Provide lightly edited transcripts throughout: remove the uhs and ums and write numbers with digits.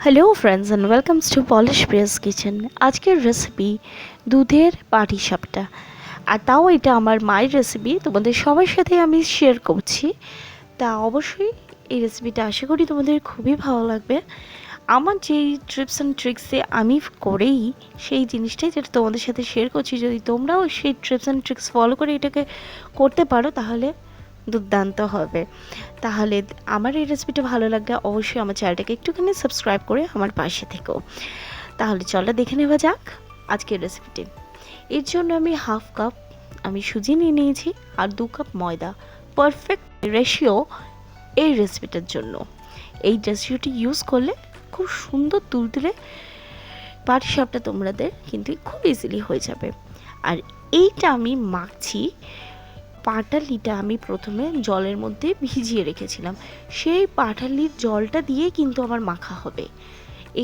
Hello friends and welcomes to polish Priya's kitchen. আজকের recipe দুধের পাটিসাপটা, আর তাও এটা আমার মায়ের রেসিপি, তোমাদের সবার সাথে আমি শেয়ার করছি। তা অবশ্যই এই রেসিপিটা আশা করি তোমাদের খুবই ভালো লাগবে। আমার যেই ট্রিপস অ্যান্ড ট্রিক্সে আমি করেই সেই জিনিসটাই যেটা তোমাদের সাথে শেয়ার করছি, যদি তোমরাও সেই ট্রিপস অ্যান্ড ট্রিক্স ফলো করে এটাকে করতে পারো তাহলে দুর্দান্ত হবে। তাহলে আমার এই রেসিপিটা ভালো লাগলে অবশ্যই আমার চ্যানেলটাকে একটুখানি সাবস্ক্রাইব করে আমার পাশে থেকো। তাহলে চলো দেখে নেওয়া যাক আজকের রেসিপিটি। এর জন্য আমি হাফ কাপ আমি সুজি নিয়ে নিয়েছি আর 2 কাপ ময়দা। পারফেক্ট রেশিও এই রেসিপিটার জন্য। এই রেসিপিটি ইউজ করলে খুব সুন্দর তুলতুলে পাটিসাপটা তোমাদের কিন্তু খুব ইজিলি হয়ে যাবে। আর এইটা আমি মাখছি, পাটালিটা আমি প্রথমে জলের মধ্যে ভিজিয়ে রেখেছিলাম, সেই পাটালির জলটা দিয়ে কিন্তু আমার মাখা হবে।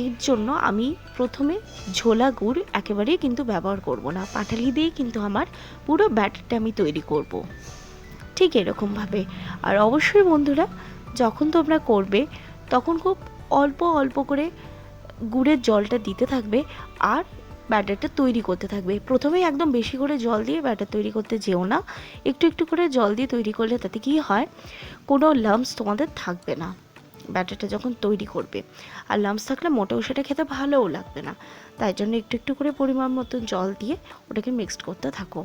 এর জন্য আমি প্রথমে ঝোলা গুড় একেবারেই কিন্তু ব্যবহার করব না, পাটালি দিয়ে কিন্তু আমার পুরো ব্যাটারটা আমি তৈরি করব ঠিক এরকমভাবে। আর অবশ্যই বন্ধুরা, যখন তোমরা করবে তখন খুব অল্প অল্প করে গুড়ের জলটা দিতে থাকবে আর ব্যাটারটা তৈরি করতে থাকবে। প্রথমেই একদম বেশি করে জল দিয়ে ব্যাটার তৈরি করতে যেও না, একটু একটু করে জল দিয়ে তৈরি করলে তাতে কী হয়, কোনো লাম্পস তোমাদের থাকবে না ব্যাটারটা যখন তৈরি করবে। আর লাম্পস থাকলে মোটেও সেটা খেতে ভালোও লাগবে না। তাই জন্য একটু একটু করে পরিমাণ মতো জল দিয়ে ওটাকে মিক্সড করতে থাকো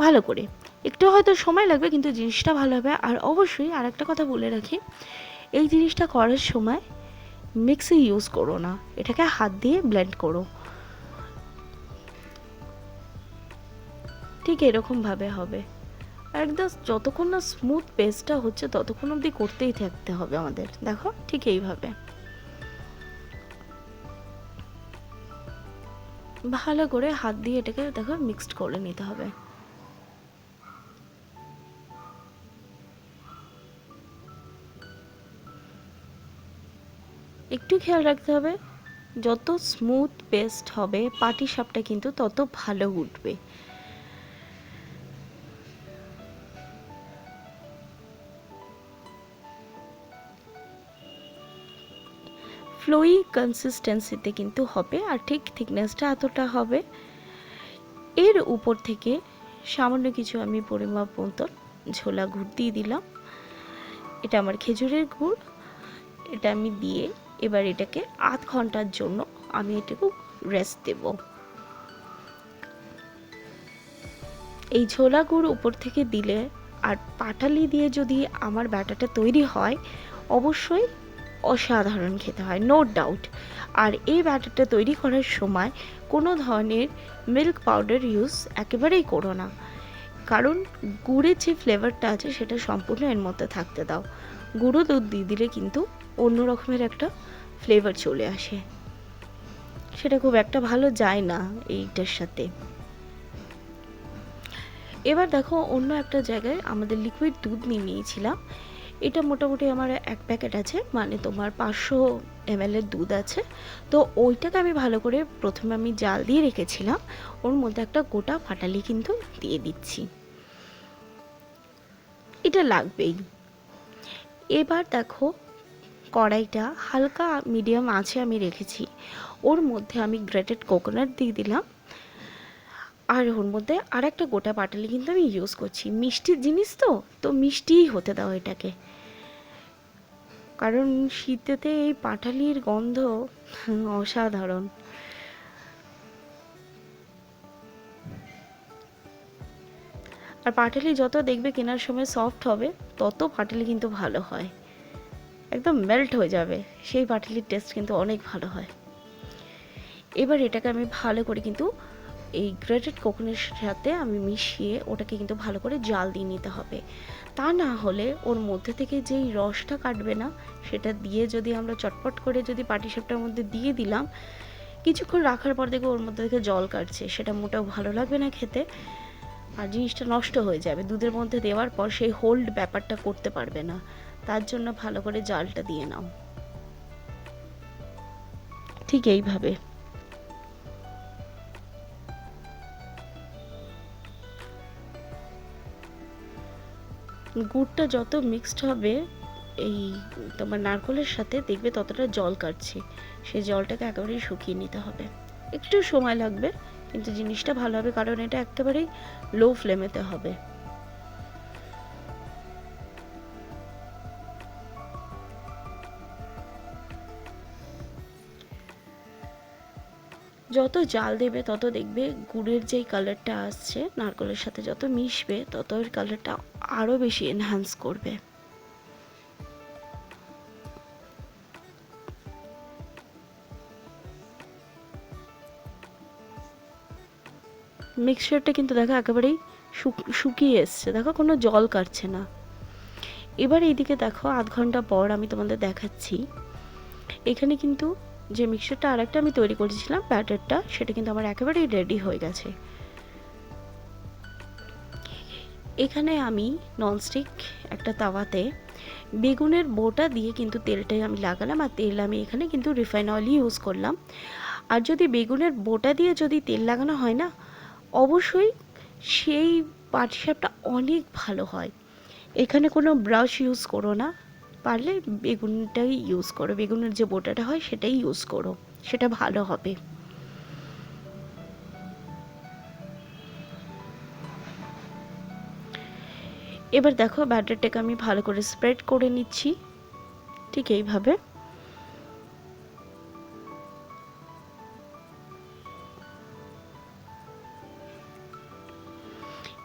ভালো করে। একটু হয়তো সময় লাগবে কিন্তু জিনিসটা ভালো হবে। আর অবশ্যই আর একটা কথা বলে রাখি, এই জিনিসটা করার সময় মিক্সি ইউজ করো না, এটাকে হাত দিয়ে ব্লেন্ড করো। ঠিক এরকমভাবে হবে। একদম যতক্ষণ না স্মুথ পেস্টটা হচ্ছে ততক্ষণ অবধি করতেই থাকতে হবে আমাদের। দেখো ঠিক এইভাবে ভালো করে হাত দিয়ে এটাকে দেখো মিক্সড করে নিতে হবে। একটু খেয়াল রাখতে হবে, যত স্মুথ পেস্ট হবে পাটিসাপটা কিন্তু তত ভালো উঠবে। ফ্লোই কনসিস্টেন্সিতে কিন্তু হবে, আর ঠিক থিকনেসটা এতটা হবে। এর উপর থেকে সামান্য কিছু আমি পরিমাপ মতো ঝোলা গুড় দিয়ে দিলাম। এটা আমার খেজুরের গুড়। এটা আমি দিয়ে এবার এটাকে আধ ঘন্টার জন্য আমি এটাকে রেস্ট দেব। এই ঝোলা গুড় উপর থেকে দিলে আর পাটালি দিয়ে যদি আমার ব্যাটারটা তৈরি হয় অবশ্যই অসাধারণ খেতে হয়, নো ডাউট। আর এই ব্যাটারটা তৈরি করার সময় কোনো ধরনের মিল্ক পাউডার ইউজ একেবারেই করো না, কারণ গুড়ের যে ফ্লেভারটা আছে সেটা সম্পূর্ণ এর মধ্যে থাকতে দাও। গুঁড়ো দুধ দিয়ে দিলে কিন্তু অন্য রকমের একটা ফ্লেভার চলে আসে, সেটা খুব একটা ভালো যায় না এইটার সাথে। এবার দেখো অন্য একটা জায়গায় আমাদের লিকুইড দুধ নিয়ে নিয়েছিলাম। এটা মোটামুটি আমার 1 প্যাকেট আছে, মানে তোমার 500 ml এর দুধ আছে। তো ওইটাকে আমি ভালো করে প্রথমে আমি জাল দিয়ে রেখেছিলাম, ওর মধ্যে একটা গোটা ফাটালি কিন্তু দিয়ে দিচ্ছি, এটা লাগবেই। এবার দেখো কড়াইটা হালকা মিডিয়াম আঁচে আমি রেখেছি, ওর মধ্যে আমি গ্রেটেড কোকোনাট দিয়ে দিলাম। আর ওর মধ্যে আর একটা গোটা পাটালি কিন্তু আমি ইউজ করছি, মিষ্টির জিনিস তো, তো মিষ্টিই হতে দাও এটাকে, কারণ শীতেতে এই পাটালির গন্ধ অসাধারণ। আর পাটালি যত দেখবে কেনার সময় সফট হবে তত পাটালি কিন্তু ভালো হয়, একদম মেল্ট হয়ে যাবে, সেই পাটালির টেস্ট কিন্তু অনেক ভালো হয়। এবার এটাকে আমি ভালো করে কিন্তু এই গ্রেটেড কোকোনাটের সাথে আমি মিশিয়ে ওটাকে কিন্তু ভালো করে জাল দিয়ে নিতে হবে। তা না হলে ওর মধ্যে থেকে যেই রসটা কাটবে না, সেটা দিয়ে যদি আমরা চটপট করে যদি পাটিসাপটার মধ্যে দিয়ে দিলাম, কিছুক্ষণ রাখার পর দেখবে ওর মধ্যে থেকে জল কাটছে, সেটা মোটেও ভালো লাগবে না খেতে, আর জিনিসটা নষ্ট হয়ে যাবে। দুধের মধ্যে দেওয়ার পর সেই হোল্ড ব্যাপারটা করতে পারবে না, তার জন্য ভালো করে জালটা দিয়ে নাও। ঠিক এইভাবে গুড়টা যত মিক্সড হবে এই তোমার নারকেলের সাথে দেখবে ততটা জল কাটছে, সেই জলটাকে একেবারেই শুকিয়ে নিতে হবে। একটু সময় লাগবে কিন্তু জিনিসটা ভালো হবে, কারণ এটা একেবারেই লো ফ্লেমেতে হবে। যত জাল দেবে তত দেখবে গুড়ের যেই কালারটা আসছে নারকেলের সাথে যত মিশবে তত এর কালারটা আরও বেশি এনহ্যান্স করবে। মিক্সচারটা কিন্তু দেখো একেবারেই শুকিয়ে এসছে, দেখো কোনো জল কাটছে না। এবার এইদিকে দেখো আধ ঘন্টা পর আমি তোমাদের দেখাচ্ছি, এখানে কিন্তু যে মিক্সচারটা আরেকটা আমি তৈরি করেছিলাম ব্যাটারটা, সেটা কিন্তু আমার একেবারেই রেডি হয়ে গেছে। এখানে আমি ননস্টিক একটা তাওয়াতে বেগুনের বোটা দিয়ে কিন্তু তেলটাই আমি লাগালাম, আর তেল আমি এখানে কিন্তু রিফাইন অয়েলই ইউজ করলাম। আর যদি বেগুনের বোটা দিয়ে যদি তেল লাগানো হয় না, অবশ্যই সেই পাটিসাপটা অনেক ভালো হয়। এখানে কোনো ব্রাশ ইউজ করো না, পারলে বেগুনটাই ইউজ করো, বেগুনের যে বোটাটা হয় সেটাই ইউজ করো, সেটা ভালো হবে। এবার দেখো ব্যাটারটাকে আমি ভালো করে স্প্রেড করে নিচ্ছি, ঠিক এইভাবে।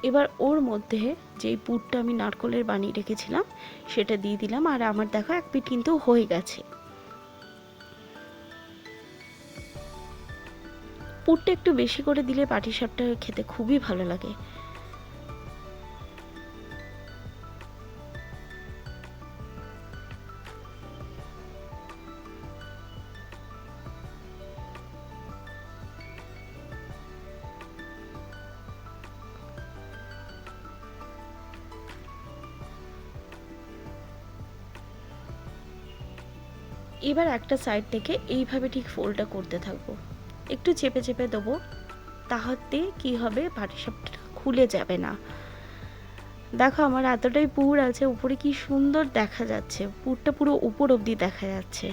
এবার ওর মধ্যে যেই পুরটা আমি নারকেলের বানিয়ে রেখেছিলাম সেটা দিয়ে দিলাম, আর আমার দেখো এক পিঠ কিন্তু হয়ে গেছে। পুরটা একটু বেশি করে দিলে পাটিসাপটা খেতে খুবই ভালো লাগে। এবার একটা সাইড থেকে এইভাবে ঠিক ফোল্ডটা করতে থাকবো, একটু চেপে চেপে দেবো, তাহাতে কি হবে পাটিসাপটা খুলে যাবে না। দেখো আমার এতটাই পুর আছে, উপরে কি সুন্দর দেখা যাচ্ছে, পুরটা পুরো উপর অবধি দেখা যাচ্ছে।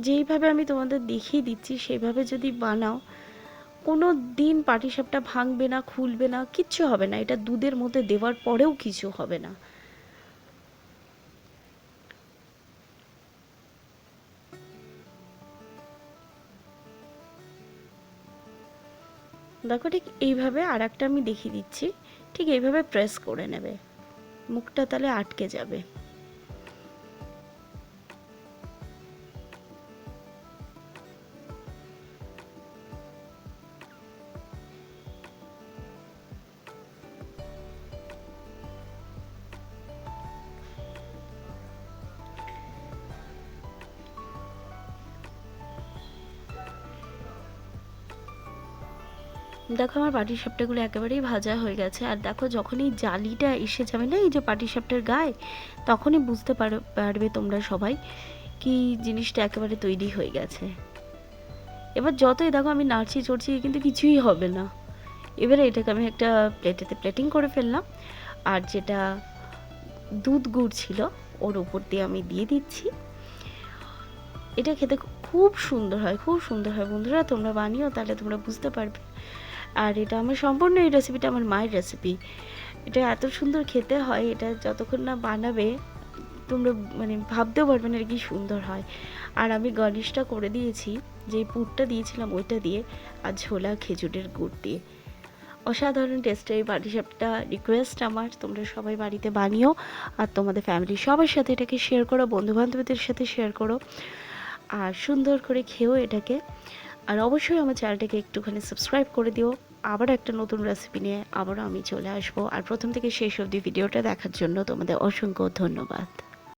যেইভাবে আমি তোমাদের দেখিয়ে দিচ্ছি সেইভাবে যদি বানাও, কোনো দিন পাটিসাপটা ভাঙবে না, খুলবে না, কিচ্ছু হবে না। এটা দুধের মধ্যে দেওয়ার পরেও কিছু হবে না। দেখো ঠিক এইভাবে, আর একটা আমি দেখিয়ে দিচ্ছি, ঠিক এইভাবে প্রেস করে নেবে, মুখটা তাহলে আটকে যাবে। দেখো আমার পাটিসাপটাগুলো একেবারেই ভাজা হয়ে গেছে, আর দেখো যখন এই জালিটা এসে যাবে না এই যে পাটিসাপটার গায়ে, তখনই বুঝতে পারবে তোমরা সবাই কি জিনিসটা একেবারে তৈরি হয়ে গেছে। এবার যতই দেখো আমি নাড়ছি চড়ছি কিন্তু কিছুই হবে না। এবারে এটাকে আমি একটা প্লেটেতে প্লেটিং করে ফেললাম, আর যেটা দুধ গুড় ছিল ওর উপর দিয়ে আমি দিয়ে দিচ্ছি। এটা খেতে খুব সুন্দর হয়, খুব সুন্দর হয় বন্ধুরা, তোমরা বানিও তাহলে তোমরা বুঝতে পারবে। আর এটা আমার সম্পূর্ণ, এই রেসিপিটা আমার মায়ের রেসিপি, এটা এত সুন্দর খেতে হয়, এটা যতক্ষণ না বানাবে তোমরা মানে ভাবতেও পারবে না কি সুন্দর হয়। আর আমি গার্নিশটা করে দিয়েছি, যে পুরটা দিয়েছিলাম ওইটা দিয়ে, আর ঝোলা খেজুরের গুড় দিয়ে। অসাধারণ টেস্টের এই পাটিসাপটা, রিকোয়েস্ট আমার তোমরা সবাই বাড়িতে বানিও, আর তোমাদের ফ্যামিলি সবার সাথে এটাকে শেয়ার করো, বন্ধুবান্ধবদের সাথে শেয়ার করো, আর সুন্দর করে খেও এটাকে। আর অবশ্যই আমার চ্যানেলটাকে একটুখানি সাবস্ক্রাইব করে দিও। আবার একটা নতুন রেসিপি নিয়ে আবারও আমি চলে আসবো, আর প্রথম থেকে শেষ অবধি ভিডিওটা দেখার জন্য তোমাদের অসংখ্য ধন্যবাদ।